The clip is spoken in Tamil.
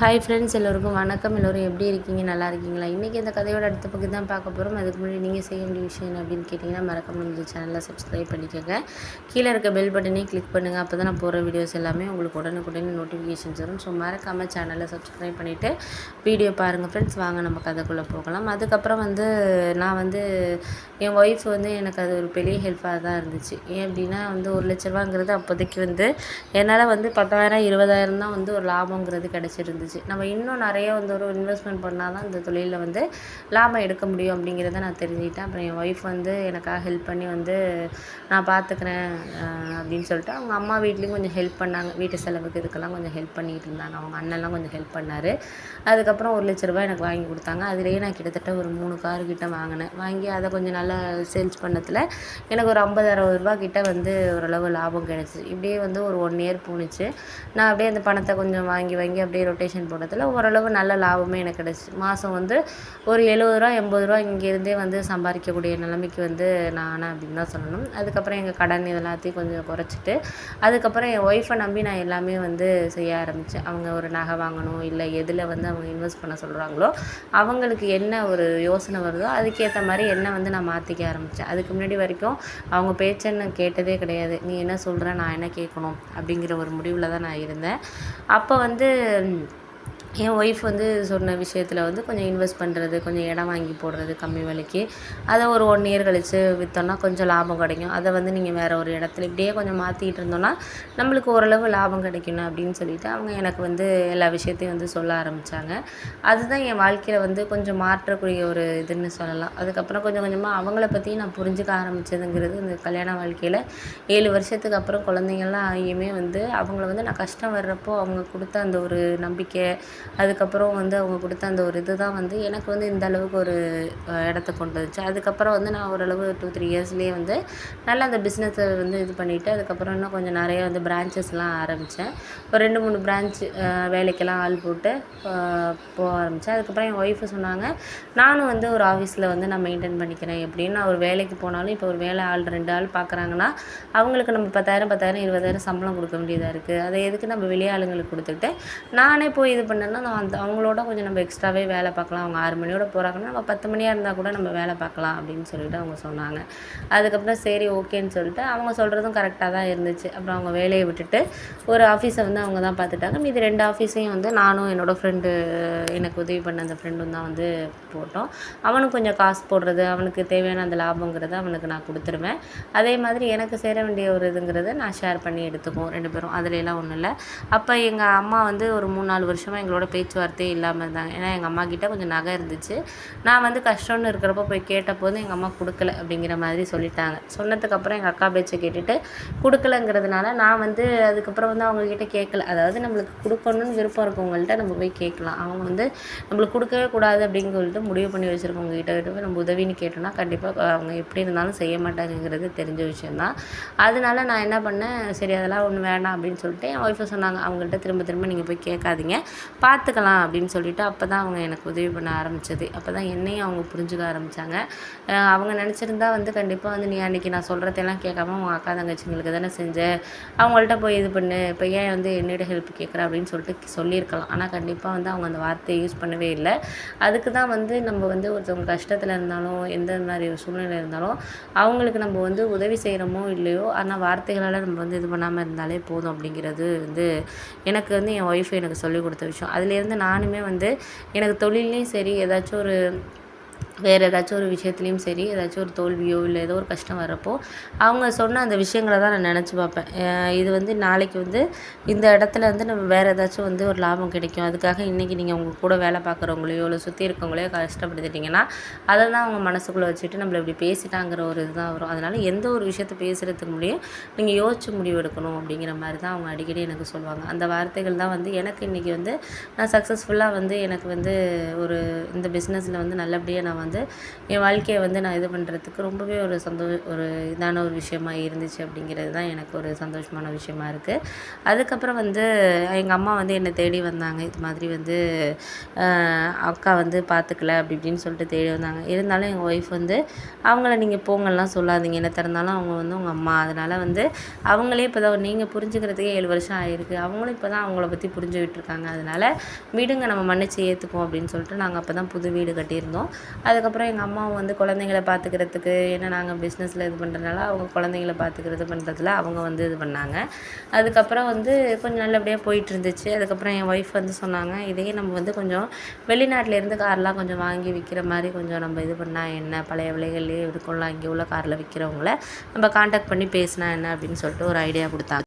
ஹாய் ஃப்ரெண்ட்ஸ், எல்லோருக்கும் வணக்கம். எல்லோரும் எப்படி இருக்கீங்க? நல்லா இருக்கீங்களா? இன்றைக்கி இந்த கதையோட அடுத்த பக்கம் தான் பார்க்க போகிறோம். அதுக்கு முன்னாடி நீங்கள் செய்ய வேண்டிய விஷயம் என்ன அப்படின்னு கேட்டிங்கன்னா, மறக்காம நம்ம சேனலை சப்ஸ்கிரைப் பண்ணிக்கோங்க. கீழே இருக்க பெல் பட்டனையும் கிளிக் பண்ணுங்கள். அப்போ தான் நான் போகிற வீடியோஸ் எல்லாமே உங்களுக்கு உடனுக்குடனே நோட்டிஃபிகேஷன்ஸ் வரும். ஸோ மறக்காமல் சேனலை சப்ஸ்கிரைப் பண்ணிவிட்டு வீடியோ பாருங்கள் ஃப்ரெண்ட்ஸ். வாங்க நம்ம கதைக்குள்ளே போகலாம். அதுக்கப்புறம் நான் என் ஒய்ஃப் எனக்கு அது ஒரு பெரிய ஹெல்ப்பாக தான் இருந்துச்சு. ஏன் அப்படின்னா ஒரு லட்ச ரூபாங்கிறது அப்போதைக்கு என்னால் 10,000 20,000 தான் ஒரு லாபங்கிறது கிடச்சிருந்துச்சு. நம்ம இன்னும் நிறைய ஒரு இன்வெஸ்ட்மெண்ட் பண்ணால் தான் இந்த தொழிலில் லாபம் எடுக்க முடியும் அப்படிங்கிறத நான் தெரிஞ்சுக்கிட்டேன். அப்புறம் என் ஒய்ஃப் எனக்காக ஹெல்ப் பண்ணி நான் பார்த்துக்கிறேன் அப்படின்னு சொல்லிட்டு அவங்க அம்மா வீட்லேயும் கொஞ்சம் ஹெல்ப் பண்ணாங்க. வீட்டு செலவுக்கு இதுக்கெல்லாம் கொஞ்சம் ஹெல்ப் பண்ணிகிட்டு இருந்தாங்க. அவங்க அண்ணன்லாம் கொஞ்சம் ஹெல்ப் பண்ணார். அதுக்கப்புறம் 1 லட்ச ரூபாய் எனக்கு வாங்கி கொடுத்தாங்க. அதிலேயே நான் கிட்டத்தட்ட ஒரு 3 கார் கிட்ட வாங்கினேன். வாங்கி அதை கொஞ்சம் நல்லா சேல்ஸ் பண்ணதில் எனக்கு ஒரு 50-60 ரூபா கிட்ட ஓரளவு லாபம் கிடச்சிது. இப்படியே ஒரு 1 இயர் போணுச்சு. நான் அப்படியே அந்த பணத்தை கொஞ்சம் வாங்கி வாங்கி அப்படியே ரொட்டேஷன் போட்டதில் ஓரளவு நல்ல லாபமே எனக்கு கிடச்சிது. மாதம் ஒரு 70 ரூபா 80 ரூபா இங்கேருந்தே சம்பாதிக்கக்கூடிய நிலைமைக்கு நான் ஆனேன் அப்படின்னு தான் சொல்லணும். அதுக்கப்புறம் எங்கள் கடன் இதெல்லாத்தையும் கொஞ்சம் குறைச்சிட்டு அதுக்கப்புறம் என் ஒய்ஃபை நம்பி நான் எல்லாமே செய்ய ஆரம்பித்தேன். அவங்க ஒரு நகை வாங்கணும், இல்லை எதில் அவங்க இன்வெஸ்ட் பண்ண சொல்கிறாங்களோ அவங்களுக்கு என்ன ஒரு யோசனை வருதோ அதுக்கேற்ற மாதிரி என்ன நான் மாற்றிக்க ஆரம்பித்தேன். அதுக்கு முன்னாடி வரைக்கும் அவங்க பேச்சை கேட்டதே கிடையாது. நீ என்ன சொல்கிற, நான் என்ன கேட்கணும் அப்படிங்கிற ஒரு முடிவில் தான் நான் இருந்தேன். அப்போ என் ஒய்ஃப் சொன்ன விஷயத்தில் கொஞ்சம் இன்வெஸ்ட் பண்ணுறது, கொஞ்சம் இடம் வாங்கி போடுறது கம்மி விலைக்கு, அதை ஒரு 1 இயர் கழித்து விற்றோன்னா கொஞ்சம் லாபம் கிடைக்கும். அதை நீங்கள் வேறு ஒரு இடத்துல இப்படியே கொஞ்சம் மாற்றிக்கிட்டு இருந்தோன்னா நம்மளுக்கு ஓரளவு லாபம் கிடைக்கணும் அப்படின்னு சொல்லிவிட்டு அவங்க எனக்கு எல்லா விஷயத்தையும் சொல்ல ஆரம்பித்தாங்க. அதுதான் என் வாழ்க்கையில் கொஞ்சம் மாற்றக்கூடிய ஒரு இதுன்னு சொல்லலாம். அதுக்கப்புறம் கொஞ்சம் கொஞ்சமாக அவங்கள பற்றி நான் புரிஞ்சுக்க ஆரம்பித்ததுங்கிறது இந்த கல்யாண வாழ்க்கையில் 7 வருஷத்துக்கு அப்புறம் குழந்தைங்கள்லாம் ஆகியுமே அவங்கள நான் கஷ்டம் வர்றப்போ அவங்க கொடுத்த அந்த ஒரு நம்பிக்கை, அதுக்கப்புறம் அவங்க கொடுத்த அந்த ஒரு இது தான் எனக்கு இந்த அளவுக்கு ஒரு இடத்த கொண்டு வந்துச்சு. அதுக்கப்புறம் நான் ஓரளவு 2-3 இயர்ஸ்லேயே நல்லா அந்த பிஸ்னஸை இது பண்ணிவிட்டு அதுக்கப்புறம் இன்னும் கொஞ்சம் நிறைய பிரான்ச்சஸ்லாம் ஆரம்பித்தேன். ஒரு 2-3 பிரான்ச் வேலைக்கெல்லாம் ஆள் போட்டு போக ஆரம்பித்தேன். அதுக்கப்புறம் என் ஒய்ஃபு சொன்னாங்க, நானும் ஒரு ஆஃபீஸில் நான் மெயின்டைன் பண்ணிக்கிறேன். எப்படின்னு நான் ஒரு வேலைக்கு போனாலும் இப்போ ஒரு வேலை ஆள் 2 ஆள் பார்க்குறாங்கன்னா அவங்களுக்கு நம்ம 10,000 20,000 சம்பளம் கொடுக்க வேண்டியதாக இருக்குது. அதை எதுக்கு நம்ம வெளி ஆளுங்களுக்கு கொடுத்துட்டு நானே போய் இது பண்ணேன்னா நான் அவங்களோட கொஞ்சம் நம்ம எக்ஸ்ட்ராவே வேலை பார்க்கலாம். அவங்க 6 மணியோட போகிறாங்கன்னா நம்ம 10 மணியாக இருந்தால் கூட நம்ம வேலை பார்க்கலாம் அப்படின்னு சொல்லிட்டு அவங்க சொன்னாங்க. அதுக்கப்புறம் சரி ஓகேன்னு சொல்லிட்டு அவங்க சொல்கிறதும் கரெக்டாக தான் இருந்துச்சு. அப்புறம் அவங்க வேலையை விட்டுட்டு ஒரு ஆஃபீஸை அவங்க தான் பார்த்துட்டாங்க. மீதி 2 ஆஃபீஸையும் நானும் என்னோடய ஃப்ரெண்டு எனக்கு உதவி பண்ண அந்த ஃப்ரெண்டும் தான் போட்டோம். அவனுக்கு கொஞ்சம் காசு போடுறது, அவனுக்கு தேவையான அந்த லாபங்கிறத அவனுக்கு நான் கொடுத்துருவேன். அதே மாதிரி எனக்கு சேர வேண்டிய ஒரு இதுங்கிறத நான் ஷேர் பண்ணி எடுத்துக்குவோம் 2 பேரும். அதுலலாம் ஒன்றும் இல்லை. அப்போ எங்கள் அம்மா ஒரு 3-4 வருஷமாக எங்களோட பேச்சுவார்த்தையே இல்லாமல் இருந்தாங்க. ஏன்னா எங்கள் அம்மா கிட்ட கொஞ்சம் நகை இருந்துச்சு. நான் கஷ்டம்னு இருக்கிறப்போ போய் கேட்டபோது எங்கள் அம்மா கொடுக்கல அப்படிங்கிற மாதிரி சொல்லிட்டாங்க. சொன்னதுக்கப்புறம் எங்கள் அக்கா பேச்சை கேட்டுட்டு கொடுக்கலங்கிறதுனால நான் அதுக்கப்புறம் அவங்கக்கிட்ட கேட்கல. அதாவது நம்மளுக்கு கொடுக்கணும்னு விருப்பம் இருக்கவங்கள்ட்ட நம்ம போய் கேட்கலாம். அவங்க நம்மளுக்கு கொடுக்கவே கூடாது அப்படின்னு சொல்லிட்டு முடிவு பண்ணி வச்சுருக்கவங்க கிட்ட போய் நம்ம உதவின்னு கேட்டோம்னா கண்டிப்பாக அவங்க எப்படி இருந்தாலும் செய்ய மாட்டாங்கங்கிறது தெரிஞ்ச விஷயந்தான். அதனால நான் என்ன பண்ணேன், சரி அதெல்லாம் ஒன்றும் வேண்டாம் அப்படின்னு சொல்லிட்டு என் ஒய்ஃபை சொன்னாங்க, அவங்கள்ட்ட திரும்ப திரும்ப நீங்கள் போய் கேட்காதீங்க, பார்த்துக்கலாம் அப்படின்னு சொல்லிட்டு அப்போ தான் அவங்க எனக்கு உதவி பண்ண ஆரம்பித்தது. அப்போ தான் என்னையும் அவங்க புரிஞ்சுக்க ஆரம்பித்தாங்க. அவங்க நினச்சிருந்தா கண்டிப்பாக நீ அன்றைக்கி நான் சொல்கிறதெல்லாம் கேட்காம உங்கள் அக்கா தங்கச்சிங்களுக்கு தானே செஞ்ச, அவங்கள்ட்ட போய் இது பண்ணு, இப்போ ஏன் என்னிட ஹெல்ப் கேட்குற அப்படின்னு சொல்லிட்டு சொல்லியிருக்கலாம். ஆனால் கண்டிப்பாக அவங்க அந்த வார்த்தையை யூஸ் பண்ணவே இல்லை. அதுக்கு தான் நம்ம ஒருத்தவங்க கஷ்டத்தில் இருந்தாலும் எந்த மாதிரி ஒரு சூழ்நிலை இருந்தாலும் அவங்களுக்கு நம்ம உதவி செய்கிறோமோ இல்லையோ, ஆனால் வார்த்தைகளால் நம்ம இது பண்ணாமல் இருந்தாலே போதும் அப்படிங்கிறது எனக்கு என் ஒய்ஃப் எனக்கு சொல்லிக் கொடுத்த விஷயம். அதுலேருந்து நானுமே எனக்கு தொழில்லையும் சரி, வேறு ஏதாச்சும் ஒரு விஷயத்துலையும் சரி, ஏதாச்சும் ஒரு தோல்வியோ இல்லை ஏதோ ஒரு கஷ்டம் வர்றப்போ அவங்க சொன்ன அந்த விஷயங்களை தான் நான் நினச்சி பார்ப்பேன். இது நாளைக்கு இந்த இடத்துல நம்ம வேறு ஏதாச்சும் ஒரு லாபம் கிடைக்கும். அதுக்காக இன்றைக்கி நீங்கள் உங்கள் கூட வேலை பார்க்குறவங்களையோ இல்லை சுற்றி இருக்கவங்களையோ கஷ்டப்படுத்திட்டிங்கன்னா அதை தான் அவங்க மனசுக்குள்ளே வச்சுட்டு நம்மளை இப்படி பேசிட்டாங்கிற ஒரு இதுதான் வரும். அதனால் எந்த ஒரு விஷயத்தை பேசுகிறதுக்கு முடியும் நீங்கள் யோசிச்சு முடிவு எடுக்கணும் அப்படிங்கிற மாதிரி தான் அவங்க அடிக்கடி எனக்கு சொல்லுவாங்க. அந்த வார்த்தைகள் தான் எனக்கு இன்றைக்கி நான் சக்ஸஸ்ஃபுல்லாக எனக்கு ஒரு இந்த பிஸ்னஸில் நல்லபடியாக நான் வந்து என் வாழ்க்கையை வந்து நான் இது பண்ணுறதுக்கு ரொம்பவே ஒரு இதான ஒரு விஷயமா இருந்துச்சு அப்படிங்கிறது தான் எனக்கு ஒரு சந்தோஷமான விஷயமா இருக்குது. அதுக்கப்புறம் வந்து எங்கள் அம்மா வந்து என்னை தேடி வந்தாங்க. இது மாதிரி வந்து அக்கா வந்து பார்த்துக்கல அப்படி இப்படின்னு சொல்லிட்டு தேடி வந்தாங்க. இருந்தாலும் எங்கள் ஒய்ஃப் வந்து அவங்கள நீங்கள் போங்கலாம் சொல்லாதீங்க, என்ன திறந்தாலும் அவங்க வந்து உங்கள் அம்மா, அதனால் வந்து அவங்களே இப்போ தான் நீங்கள் புரிஞ்சுக்கிறதுக்கே 7 வருஷம் ஆகிருக்கு, அவங்களும் இப்போ தான் அவங்கள பற்றி புரிஞ்சுக்கிட்டு இருக்காங்க, அதனால் விடுங்க நம்ம மன்னிச்சு ஏற்றுக்குவோம் அப்படின்னு சொல்லிட்டு நாங்கள் அப்போ தான் புது வீடு கட்டியிருந்தோம். அதுக்கப்புறம் எங்கள் அம்மாவும் வந்து குழந்தைங்கள பார்த்துக்கிறதுக்கு, ஏன்னா நாங்கள் பிஸ்னஸில் இது பண்ணுறதுனால அவங்க குழந்தைங்கள பார்த்துக்கிறது பண்ணுறதுல அவங்க வந்து இது பண்ணாங்க. அதுக்கப்புறம் வந்து கொஞ்சம் நல்லபடியாக போயிட்டு இருந்துச்சு. அதுக்கப்புறம் என் ஒய்ஃப் வந்து சொன்னாங்க, இதையே நம்ம வந்து கொஞ்சம் வெளிநாட்டிலேருந்து கார்லாம் கொஞ்சம் வாங்கி விற்கிற மாதிரி கொஞ்சம் நம்ம இது பண்ணால் என்ன, பழைய விலைகள்லேயே இருக்கும்ல இங்கே உள்ள காரில் விற்கிறவங்கள நம்ம காண்டாக்ட் பண்ணி பேசினா என்ன அப்படின்னு சொல்லிட்டு ஒரு ஐடியா கொடுத்தாங்க.